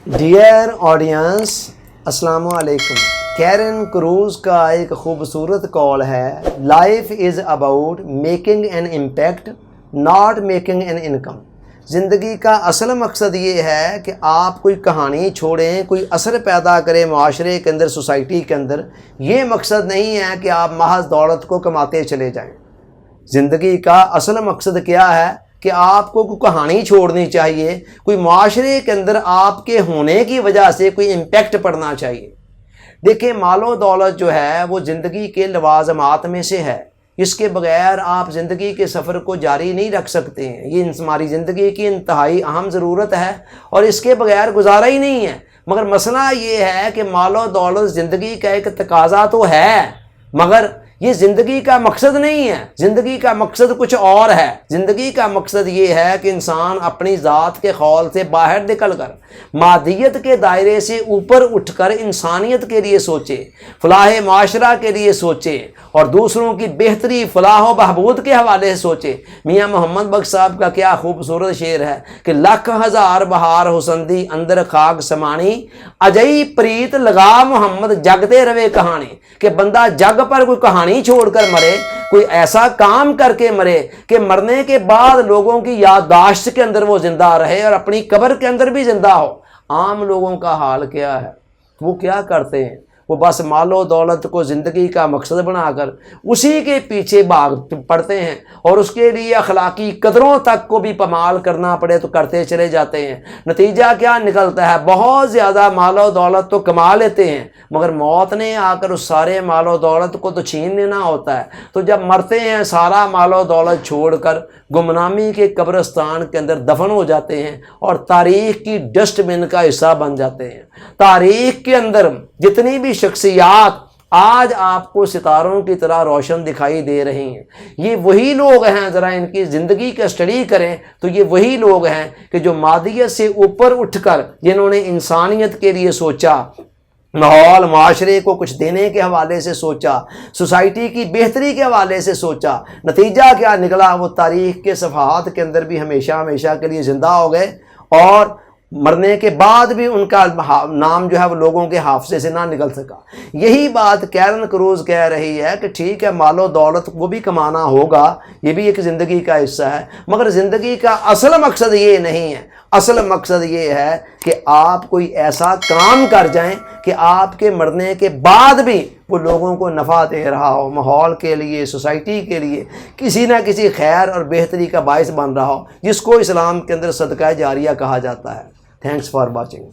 Dear audience, अस्सलाम वालेकुम। Karen cruise का एक खूबसूरत कॉल है, life is about making an impact not making an income. ज़िंदगी का असल मकसद ये है कि आप कोई कहानी छोड़ें, कोई असर पैदा करें माशरे के अंदर, सोसाइटी के अंदर। ये मकसद नहीं है कि आप महज दौलत को कमाते चले जाएं। ज़िंदगी का असल मकसद क्या है कि आपको कोई कहानी छोड़नी चाहिए, कोई माशरे के अंदर आपके होने की वजह से कोई इम्पैक्ट पड़ना चाहिए। देखिए, मालो दौलत जो है वो ज़िंदगी के लवाजमात में से है। इसके बगैर आप ज़िंदगी के सफ़र को जारी नहीं रख सकते हैं। ये हमारी ज़िंदगी की इंतहाई अहम ज़रूरत है और इसके बगैर गुजारा ही नहीं है। मगर मसला ये है कि मालो दौलत ज़िंदगी का एक तकाज़ा तो है, मगर ये ज़िंदगी का मकसद नहीं है। ज़िंदगी का मकसद कुछ और है। ज़िंदगी का मकसद ये है कि इंसान अपनी ज़ात के खौल से बाहर निकल कर मादियत के दायरे से ऊपर उठकर इंसानियत के लिए सोचे, फलाह माशरा के लिए सोचे और दूसरों की बेहतरी फलाह बहबूद के हवाले से सोचे। मियाँ मोहम्मद बख्श साहब का क्या खूबसूरत शेर है कि लख हज़ार बहार हुसंदी अंदर खाक समानी, अजई प्रीत लगा मोहम्मद जगते रवे कहानी। कि बंदा जग पर कोई कहानी छोड़कर मरे, कोई ऐसा काम करके मरे कि मरने के बाद लोगों की याददाश्त के अंदर वो जिंदा रहे और अपनी कब्र के अंदर भी जिंदा हो। आम लोगों का हाल क्या है? वो क्या करते हैं? वो बस मालो दौलत को ज़िंदगी का मकसद बनाकर उसी के पीछे भाग पड़ते हैं और उसके लिए अखलाकी कदरों तक को भी पमाल करना पड़े तो करते चले जाते हैं। नतीजा क्या निकलता है? बहुत ज़्यादा मालो दौलत तो कमा लेते हैं, मगर मौत ने आकर उस सारे मालो दौलत को तो छीन लेना होता है। तो जब मरते हैं सारा मालो दौलत छोड़कर गुमनामी के कब्रिस्तान के अंदर दफन हो जाते हैं और तारीख़ की डस्टबिन का हिस्सा बन जाते हैं। तारीख़ के अंदर जितनी भी शख्सियात आज आपको सितारों की तरह रोशन दिखाई दे रही हैं, ये वही लोग हैं, ज़रा इनकी ज़िंदगी का स्टडी करें तो ये वही लोग हैं कि जो मादियत से ऊपर उठकर जिन्होंने इंसानियत के लिए सोचा, माहौल माशरे को कुछ देने के हवाले से सोचा, सोसाइटी की बेहतरी के हवाले से सोचा। नतीजा क्या निकला? वो तारीख़ के सफ़हात के अंदर भी हमेशा हमेशा के लिए ज़िंदा हो गए और मरने के बाद भी उनका नाम जो है वो लोगों के हाफ़ज़े से ना निकल सका। यही बात कैरन क्रूज कह रही है कि ठीक है, मालो दौलत को भी कमाना होगा, ये भी एक ज़िंदगी का हिस्सा है, मगर ज़िंदगी का असल मकसद ये नहीं है। असल मकसद ये है कि आप कोई ऐसा काम कर जाएं कि आपके मरने के बाद भी वो लोगों को नफ़ा दे रहा हो, माहौल के लिए, सोसाइटी के लिए किसी ना किसी खैर और बेहतरी का बायस बन रहा हो, जिसको इस्लाम के अंदर सदका जारिया कहा जाता है। Thanks for watching.